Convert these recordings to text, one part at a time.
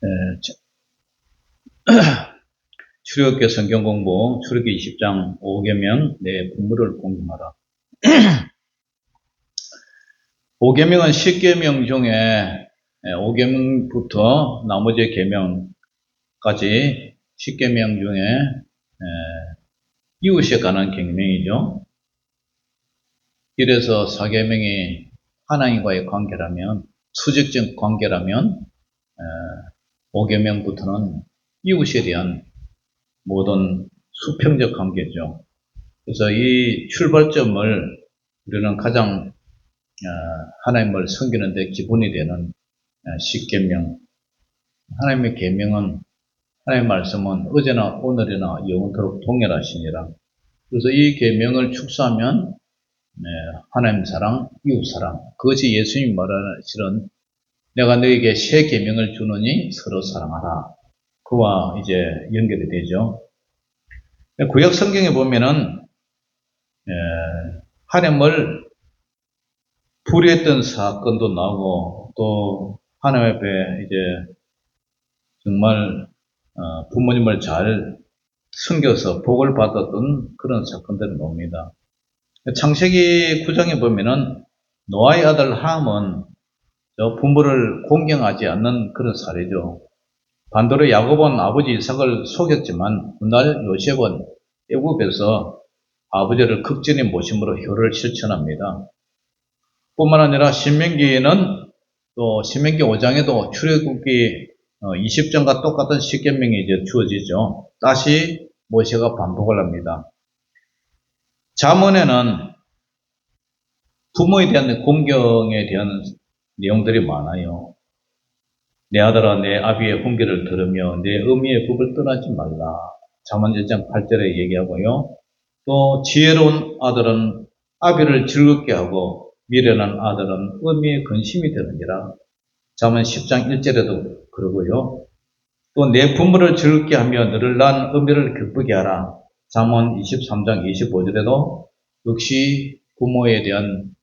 예, 출애굽기 성경 공부 출애굽기 20장 5계명 내 부모를 공경하라. 5계명은 10계명 중에 5계명부터 나머지 계명까지 10계명 중에 이웃에 관한 계명이죠. 이래서 4계명이 하나님과의 관계라면, 수직적 관계라면 5계명부터는 이웃에 대한 모든 수평적 관계죠. 그래서 이 출발점을 우리는 가장 하나님을 섬기는 데 기본이 되는 10계명. 하나님의 계명은, 하나님의 말씀은 어제나 오늘이나 영원토록 동일하시니라. 그래서 이 계명을 축소하면 하나님 사랑, 이웃 사랑. 그것이 예수님이 말하시는 내가 너에게 새 계명을 주노니 서로 사랑하라. 그와 이제 연결이 되죠. 구약 성경에 보면은 하나님을 불의했던 사건도 나오고 또 하나님 앞에 이제 정말 부모님을 잘 섬겨서 복을 받았던 그런 사건들이 나옵니다. 창세기 9장에 보면은 노아의 아들 함은 부모를 공경하지 않는 그런 사례죠. 반대로 야곱은 아버지 이삭을 속였지만 훗날 요셉은 애굽에서 아버지를 극진히 모심으로 효를 실천합니다. 뿐만 아니라 신명기에는 또 신명기 5장에도 출애굽기 20장과 똑같은 10계명이 이제 주어지죠. 다시 모세가 반복을 합니다. 잠언에는 부모에 대한 공경에 대한 내용들이 많아요. 내 아들아 내 아비의 훈계를 들으며 내 어미의 법을 떠나지 말라. 잠언 1장 8절에 얘기하고요. 또 지혜로운 아들은 아비를 즐겁게 하고 미련한 아들은 어미의 근심이 되느니라. 잠언 10장 1절에도 그러고요. 또 내 부모를 즐겁게 하며 너를 낳은 어미를 기쁘게 하라. 잠언 23장 25절에도 역시 부모에 대한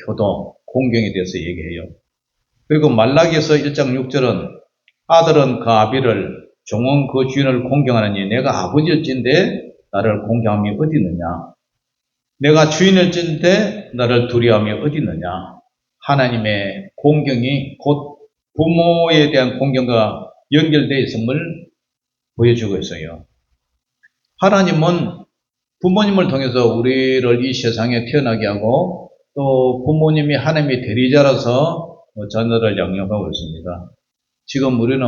효도, 공경에 대해서 얘기해요. 그리고 말라기서 1장 6절은 아들은 그 아비를 종은 그 주인을 공경하느니 내가 아버지일진데 나를 공경함이 어디 있느냐. 내가 주인일진데 나를 두려움이 어디 있느냐. 하나님의 공경이 곧 부모에 대한 공경과 연결되어 있음을 보여주고 있어요. 하나님은 부모님을 통해서 우리를 이 세상에 태어나게 하고 또 부모님이 하나님의 대리자라서 자녀를 양육하고 있습니다. 지금 우리는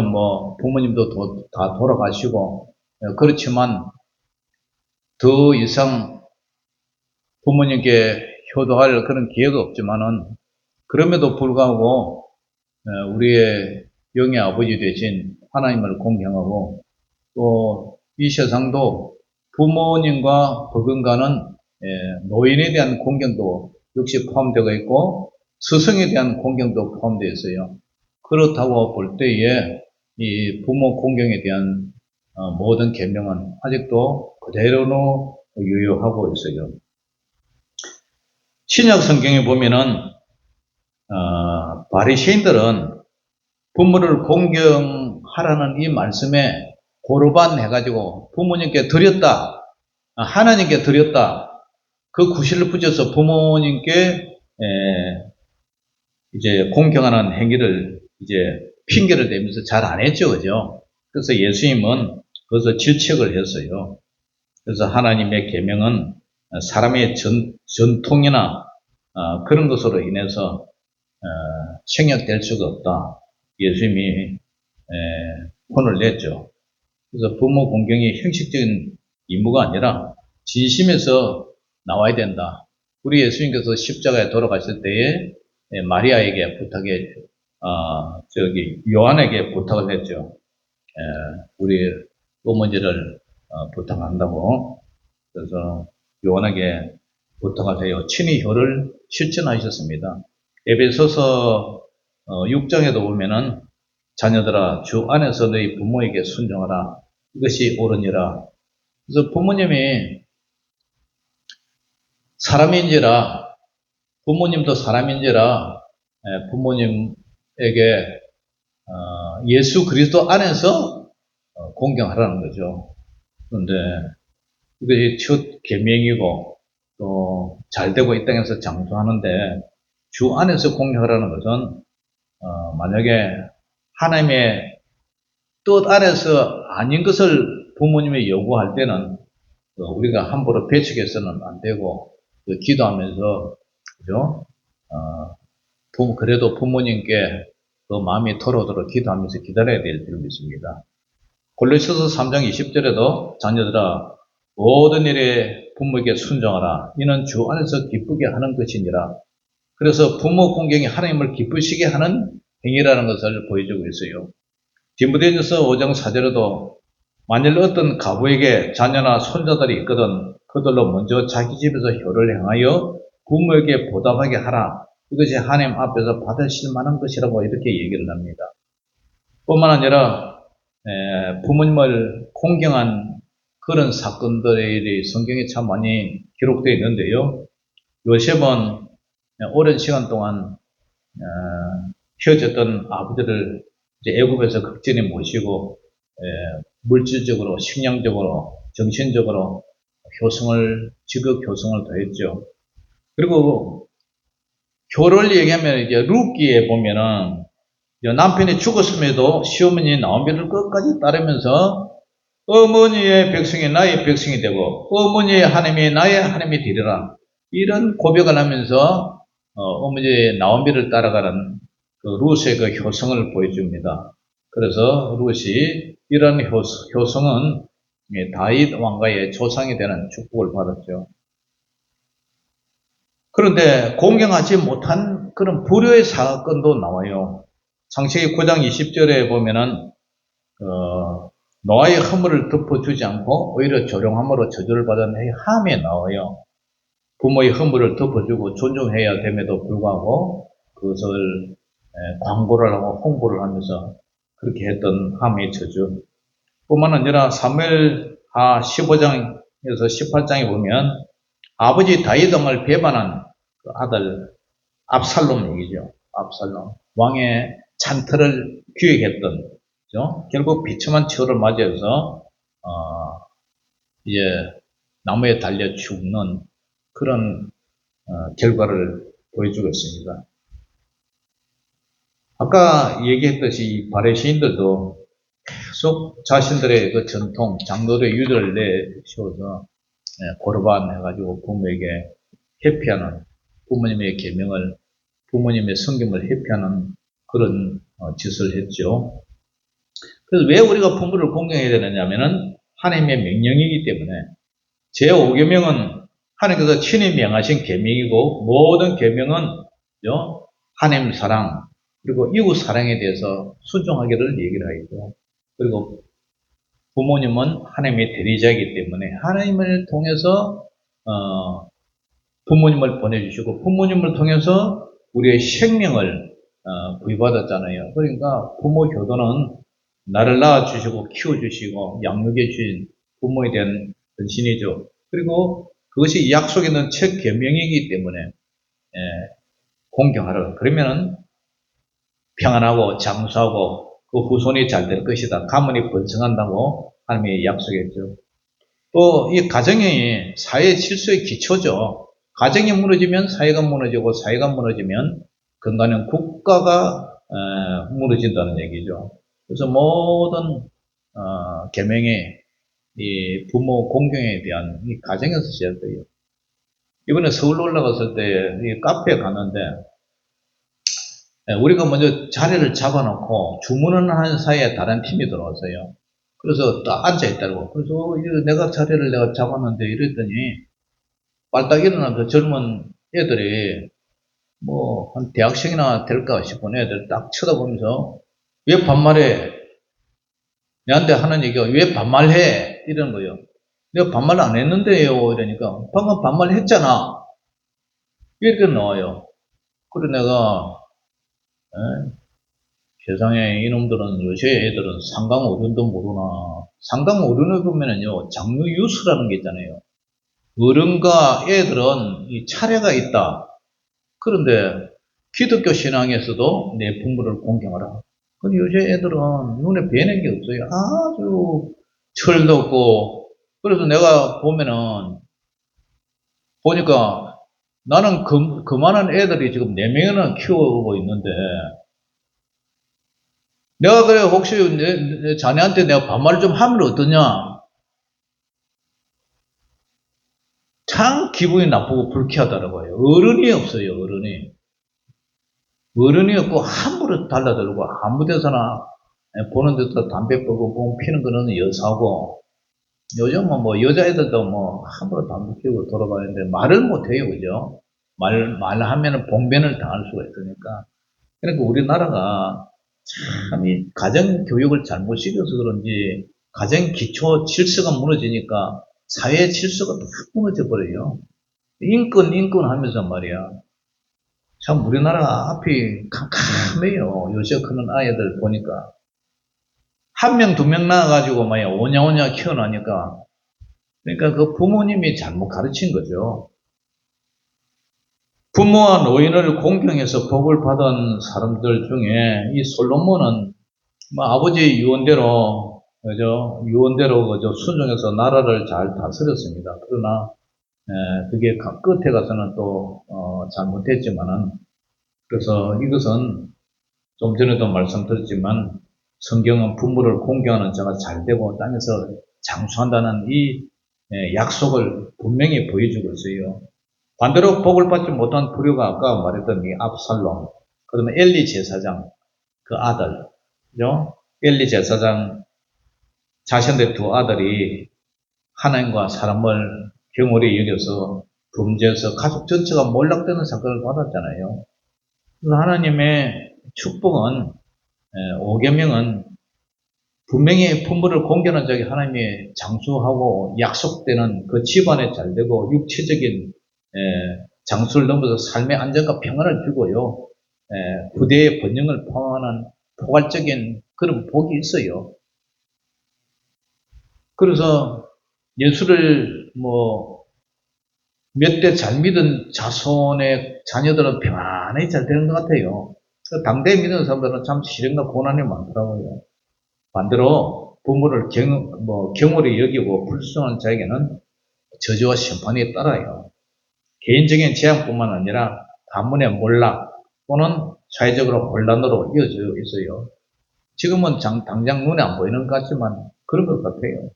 부모님도 다 돌아가시고 그렇지만 더 이상 부모님께 효도할 그런 기회가 없지만은 그럼에도 불구하고 우리의 영의 아버지 되신 하나님을 공경하고 또 이 세상도 부모님과 버금가는 노인에 대한 공경도 역시 포함되어 있고 스승에 대한 공경도 포함되어 있어요. 그렇다고 볼 때에 이 부모 공경에 대한 모든 계명은 아직도 그대로 유효하고 있어요. 신약 성경에 보면은 바리새인들은 부모를 공경하라는 이 말씀에 고르반 해가지고 부모님께 드렸다, 하나님께 드렸다, 그 구실을 붙여서 부모님께 이제 공경하는 행위를 이제 핑계를 대면서 잘 안 했죠, 그죠? 그래서 예수님은 그것을 질책을 했어요. 그래서 하나님의 계명은 사람의 전통이나 그런 것으로 인해서 생략될 수가 없다. 예수님이 혼을 냈죠. 그래서 부모 공경이 형식적인 임무가 아니라 진심에서 나와야 된다. 우리 예수님께서 십자가에 돌아가실 때에 마리아에게 요한에게 부탁을 했죠. 우리 어머니를 부탁한다고. 그래서 요한에게 부탁하세요. 친히 효를 실천하셨습니다. 에베소서 6장에도 보면은 자녀들아 주 안에서 너희 부모에게 순종하라. 이것이 옳으니라. 그래서 부모님이 사람인지라 부모님도 사람인지라 부모님에게 예수 그리스도 안에서 공경하라는 거죠. 그런데 이것이 첫 계명이고 또 잘되고 이 땅에서 장수하는데 주 안에서 공경하라는 것은 만약에 하나님의 뜻 안에서 아닌 것을 부모님이 요구할 때는 우리가 함부로 배척해서는 안 되고 기도하면서 그죠? 그래도 부모님께 그 마음이 토로도록 기도하면서 기다려야 될 줄 믿습니다. 골로새서 3장 20절에도 자녀들아 모든 일에 부모에게 순종하라. 이는 주 안에서 기쁘게 하는 것이니라. 그래서 부모 공경이 하나님을 기쁘시게 하는 행위라는 것을 보여주고 있어요. 디모데전서 5장 4절에도 만일 어떤 가부에게 자녀나 손자들이 있거든 그들로 먼저 자기 집에서 효를 행하여 부모에게 보답하게 하라. 이것이 하나님 앞에서 받으실 만한 것이라고 이렇게 얘기를 합니다. 뿐만 아니라 부모님을 공경한 그런 사건들이 성경에 참 많이 기록되어 있는데요. 요셉은 오랜 시간 동안 헤어졌던 아버지를 애굽에서 극진히 모시고 물질적으로, 식량적으로, 정신적으로 지극 효성을 더했죠. 그리고 효를 얘기하면 이제 룻기에 보면은 남편이 죽었음에도 시어머니 나오미를 끝까지 따르면서 어머니의 백성이 나의 백성이 되고 어머니의 하나님이 나의 하나님이 되리라. 이런 고백을 하면서 어머니의 나오미를 따라가는 그 룻의 그 효성을 보여줍니다. 그래서 룻이 이런 효성은 다윗 왕가의 조상이 되는 축복을 받았죠. 그런데 공경하지 못한 그런 불효의 사건도 나와요. 창세기 9장 20절에 보면은 노아의 허물을 덮어주지 않고 오히려 조롱함으로 저주를 받은 함에 나와요. 부모의 허물을 덮어주고 존중해야 됨에도 불구하고 그것을 광고를 하고 홍보를 하면서 그렇게 했던 함의 저주. 뿐만 아니라 사무엘하 15장에서 18장에 보면 아버지 다윗 왕을 배반한 그 아들 압살롬 얘기죠. 압살롬. 왕의 찬틀을 기획했던, 그죠? 결국 비참한 처를 맞이해서, 이제 나무에 달려 죽는 그런, 결과를 보여주고 있습니다. 아까 얘기했듯이 바리새인들도 계속 자신들의 그 전통, 장로의 유를 내세워서 고르반 해가지고 부모에게 회피하는, 부모님의 계명을, 부모님의 성경을 회피하는 그런 짓을 했죠. 그래서 왜 우리가 부모를 공경해야 되느냐면은 하나님의 명령이기 때문에 제5계명은 하나님께서 친히 명하신 계명이고 모든 계명은 하나님 사랑 그리고 이웃 사랑에 대해서 순종하기를 얘기를 하죠. 그리고 부모님은 하나님의 대리자이기 때문에 하나님을 통해서 부모님을 보내주시고 부모님을 통해서 우리의 생명을 부여받았잖아요. 그러니까 부모 효도는 나를 낳아주시고 키워주시고 양육해 주신 부모에 대한 헌신이죠. 그리고 그것이 약속에 있는 첫 계명이기 때문에 공경하라. 그러면은 평안하고 장수하고 그 후손이 잘 될 것이다. 가문이 번성한다고 하나님이 약속했죠. 또 이 가정이 사회 질서의 기초죠. 가정이 무너지면 사회가 무너지고 사회가 무너지면 건강한 국가가 무너진다는 얘기죠. 그래서 모든 계명의 이 부모 공경에 대한 이 가정에서 시작돼요. 이번에 서울 올라갔을 때 이 카페에 갔는데 우리가 먼저 자리를 잡아놓고 주문을 하는 사이에 다른 팀이 들어왔어요. 그래서 딱 앉아있더라고. 그래서 내가 자리를 내가 잡았는데 이랬더니 빨딱 일어난 그 젊은 애들이 뭐 한 대학생이나 될까 싶은 애들 딱 쳐다보면서 왜 반말해? 내한테 하는 얘기가 왜 반말해? 이러는 거예요. 내가 반말 안 했는데요. 이러니까 방금 반말했잖아. 이렇게 나와요. 그래 내가 세상에 이놈들은 요새 애들은 상강 어른도 모르나. 상강 어른을 보면은요 장르 유수라는 게 있잖아요. 어른과 애들은 이 차례가 있다. 그런데 기독교 신앙에서도 내 부모를 공경하라. 근데 요새 애들은 눈에 뵈는 게 없어요. 아주 철도 없고. 그래서 내가 보니까 나는 그만한 애들이 지금 4명이나 키우고 있는데, 내가 그래, 혹시 내 자네한테 내가 반말 좀 하면 어떠냐? 참 기분이 나쁘고 불쾌하더라고요. 어른이 없어요, 어른이. 어른이 없고 함부로 달라들고 아무 데서나 보는 데서 담배 피고 피는 거는 여사고, 요즘은 뭐 여자애들도 뭐 함부로 담배 피우고 돌아가는데 말을 못해요, 그죠? 말하면은 봉변을 당할 수가 있으니까. 그러니까 우리나라가 참 이 가정 교육을 잘못 시켜서 그런지 가정 기초 질서가 무너지니까 사회 질서가 다 무너져 버려요. 인권 하면서 말이야. 참 우리나라 앞이 캄캄해요. 요새 크는 아이들 보니까. 한 명, 두 명 낳아가지고 말이야 오냐오냐 키워나니까. 그러니까 그 부모님이 잘못 가르친 거죠. 부모와 노인을 공경해서 복을 받은 사람들 중에 이 솔로몬은 뭐 아버지 유언대로 그죠? 유언대로 그죠? 순종해서 나라를 잘 다스렸습니다. 그러나 그게 끝에 가서는 또 잘못했지만은, 그래서 이것은 좀 전에도 말씀드렸지만 성경은 부모를 공경하는 자가 잘되고 땅에서 장수한다는 이 약속을 분명히 보여주고 있어요. 반대로 복을 받지 못한 부류가 아까 말했던 이 압살롬, 그다음에 엘리 제사장 그 아들, 그죠? 엘리 제사장 자신의 두 아들이 하나님과 사람을 경홀히 여겨서 범죄해서 가족 전체가 몰락되는 사건을 받았잖아요. 그래서 하나님의 축복은, 오계명은 분명히 부모를 공경한 자에게 하나님이 장수하고 약속되는 그 집안에 잘되고 육체적인 장수를 넘어서 삶의 안정과 평안을 주고요. 후대의 번영을 포함하는 포괄적인 그런 복이 있어요. 그래서 예수를 몇 대 잘 믿은 자손의 자녀들은 평안히 잘 되는 것 같아요. 당대에 믿는 사람들은 참 시련과 고난이 많더라고요. 반대로 부모를 경홀히 여기고 불순한 자에게는 저주와 심판이 따라요. 개인적인 재앙뿐만 아니라 가문의 몰락 또는 사회적으로 혼란으로 이어져 있어요. 지금은 당장 눈에 안 보이는 것 같지만 그런 것 같아요.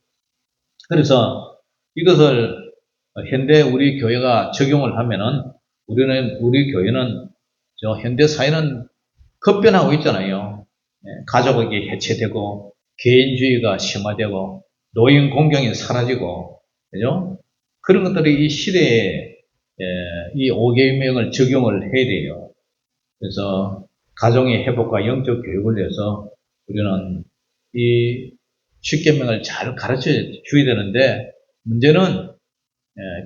그래서 이것을 현대 우리 교회가 적용을 하면은 우리 교회는 현대 사회는 급변하고 있잖아요. 가족에게 해체되고 개인주의가 심화되고 노인 공경이 사라지고, 그죠? 그런 것들이 이 시대에 이 5계명을 적용을 해야 돼요. 그래서 가정의 회복과 영적 교육을 위해서 우리는 이 10계명을 잘 가르쳐 줘야 되는데, 문제는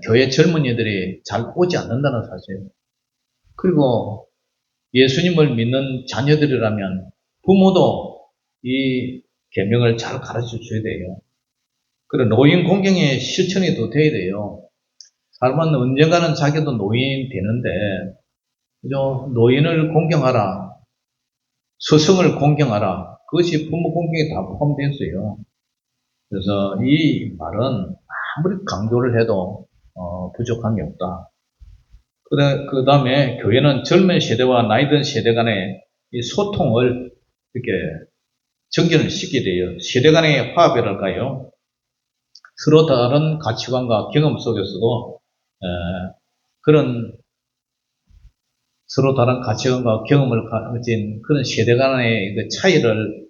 교회 젊은이들이 잘 오지 않는다는 사실. 그리고 예수님을 믿는 자녀들이라면 부모도 이 계명을 잘 가르쳐 줘야 돼요. 그리고 노인 공경의 실천이 더 돼야 돼요. 사람은 언젠가는 자기도 노인 되는데, 그죠? 노인을 공경하라. 스승을 공경하라. 그것이 부모 공경에 다 포함되어 있어요. 그래서 이 말은 아무리 강조를 해도 부족함이 없다. 그 다음에 교회는 젊은 세대와 나이 든 세대 간의 이 소통을 이렇게 정전을 시키게 돼요. 세대 간의 화합이랄까요. 서로 다른 가치관과 경험 속에서도 그런 서로 다른 가치관과 경험을 가진 그런 세대 간의 그 차이를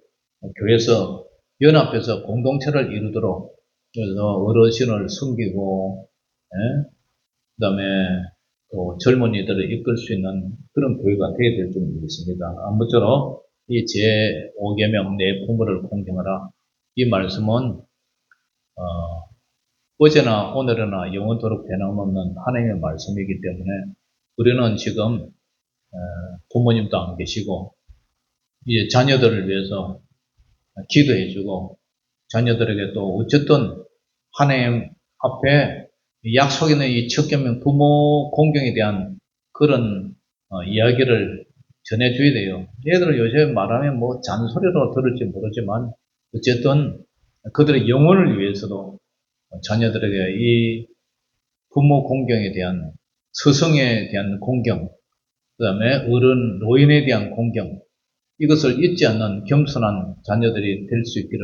교회에서 연합해서 공동체를 이루도록, 그래서 어르신을 섬기고, 그 다음에 또 젊은이들을 이끌 수 있는 그런 교회가 되어야 될 줄 믿습니다. 아무쪼록 이 제5계명 내 부모를 공경하라. 이 말씀은 어제나 오늘이나 영원토록 변함없는 하나님의 말씀이기 때문에 우리는 지금 부모님도 안 계시고 이제 자녀들을 위해서 기도해주고, 자녀들에게 또 어쨌든 하나님 앞에 약속 있는 이 첫 계명 부모 공경에 대한 그런 이야기를 전해줘야 돼요. 얘들은 요새 말하면 뭐 잔소리로 들을지 모르지만 어쨌든 그들의 영혼을 위해서도 자녀들에게 이 부모 공경에 대한 스승에 대한 공경, 그 다음에 어른, 노인에 대한 공경, 이것을 잊지 않는 겸손한 자녀들이 될 수 있기를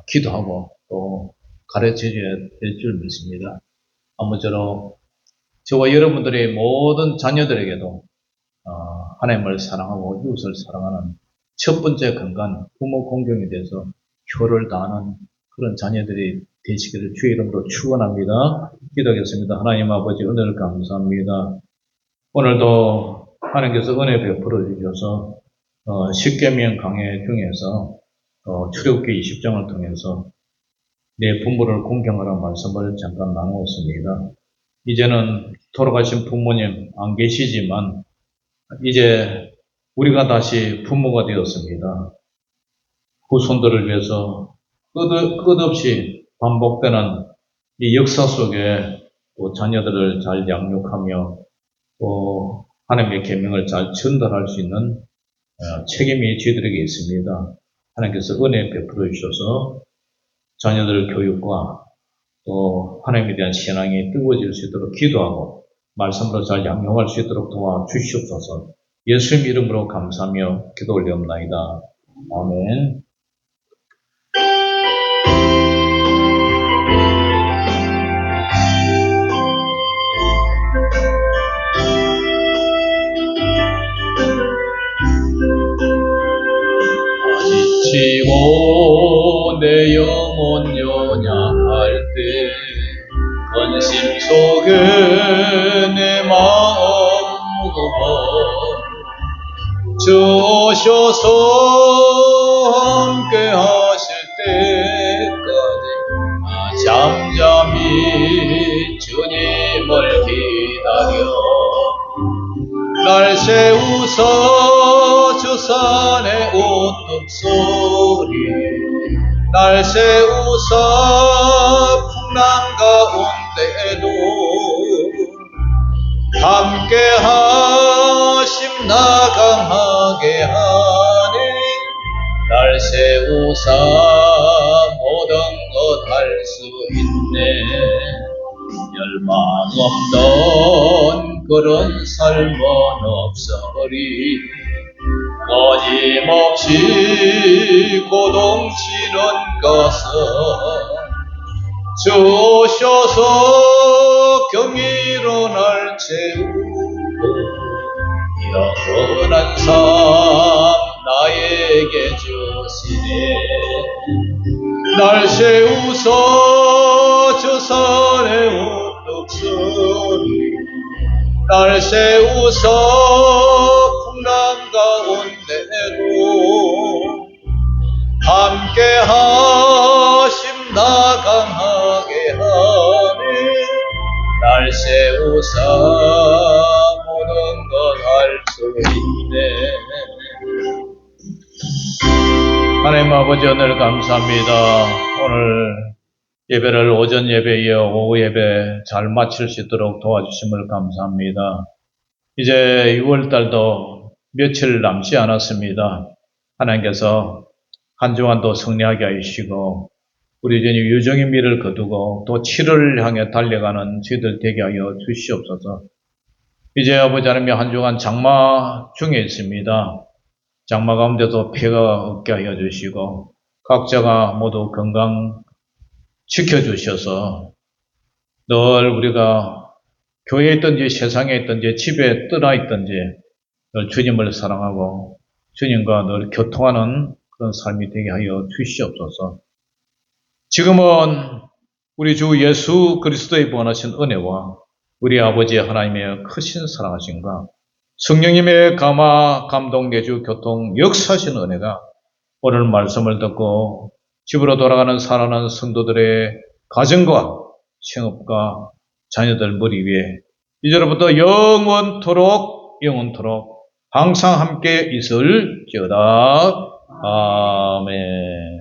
기도하고 또 가르쳐줘야 될 줄 믿습니다. 아무쪼록 저와 여러분들의 모든 자녀들에게도 하나님을 사랑하고 이웃을 사랑하는 첫 번째 근간 부모 공경에 대해서 효를 다하는 그런 자녀들이 되시기를 주의 이름으로 축원합니다. 기도하겠습니다. 하나님 아버지 은혜를 감사합니다. 오늘도 하나님께서 은혜 베풀어 주셔서 십계명 강해 중에서 출애굽기 20장을 통해서 내 부모를 공경하라는 말씀을 잠깐 나누었습니다. 이제는 돌아가신 부모님 안 계시지만 이제 우리가 다시 부모가 되었습니다. 후손들을 위해서 끝없이 반복되는 이 역사 속에 또 자녀들을 잘 양육하며 또 하나님의 계명을 잘 전달할 수 있는 책임이 저희들에게 있습니다. 하나님께서 은혜 베풀어 주셔서 자녀들 교육과 또 하나님에 대한 신앙이 뜨거워질 수 있도록 기도하고 말씀으로 잘 양용할 수 있도록 도와주시옵소서. 예수님 이름으로 감사하며 기도 올리옵나이다. 아멘. 지치고 내 영혼 연약할 때 근심 속에 내 마음 무거워 주셔서 함께 하실 때까지 잠잠히 주님을 기다려 날 세우사 주 산의 오뚝소리 날 세우사 풍랑 가운데도 함께 하심 나 강하게 하네 날 세우사 모든 것 할 수 있네 열망 없던 그런 삶은 없어리 끊임없이 고동치는 것은 주셔서 경이로 날 채우고 영원한 삶 나에게 주시네 날 세우서 저 산의 오뚝소리 날 세우서 풍랑 가운데도 함께 하심 나 강하게 하네 날 세우사 모든 것 할 수 있네 하나님 아버지 오늘 감사합니다. 오늘 예배를 오전 예배 이어 오후 예배 잘 마칠 수 있도록 도와주심을 감사합니다. 이제 6월달도 며칠 남지 않았습니다. 하나님께서 한 주간도 승리하게 하시고 우리 이제 유정의 미를 거두고 또 7월을 향해 달려가는 저희들 되게 하여 주시옵소서. 이제 아버지 하나님 한 주간 장마 중에 있습니다. 장마 가운데도 피해가 없게 하여 주시고 각자가 모두 건강 지켜주셔서 늘 우리가 교회에 있든지 세상에 있든지 집에 떠나 있든지 늘 주님을 사랑하고 주님과 늘 교통하는 그런 삶이 되게 하여 주시옵소서. 지금은 우리 주 예수 그리스도의 무한하신 은혜와 우리 아버지 하나님의 크신 사랑하심과 성령님의 감화 감동 내주 교통 역사하신 은혜가 오늘 말씀을 듣고 집으로 돌아가는 사랑하는 성도들의 가정과 생업과 자녀들 머리 위에 이제로부터 영원토록 항상 함께 있을지어다. 아멘.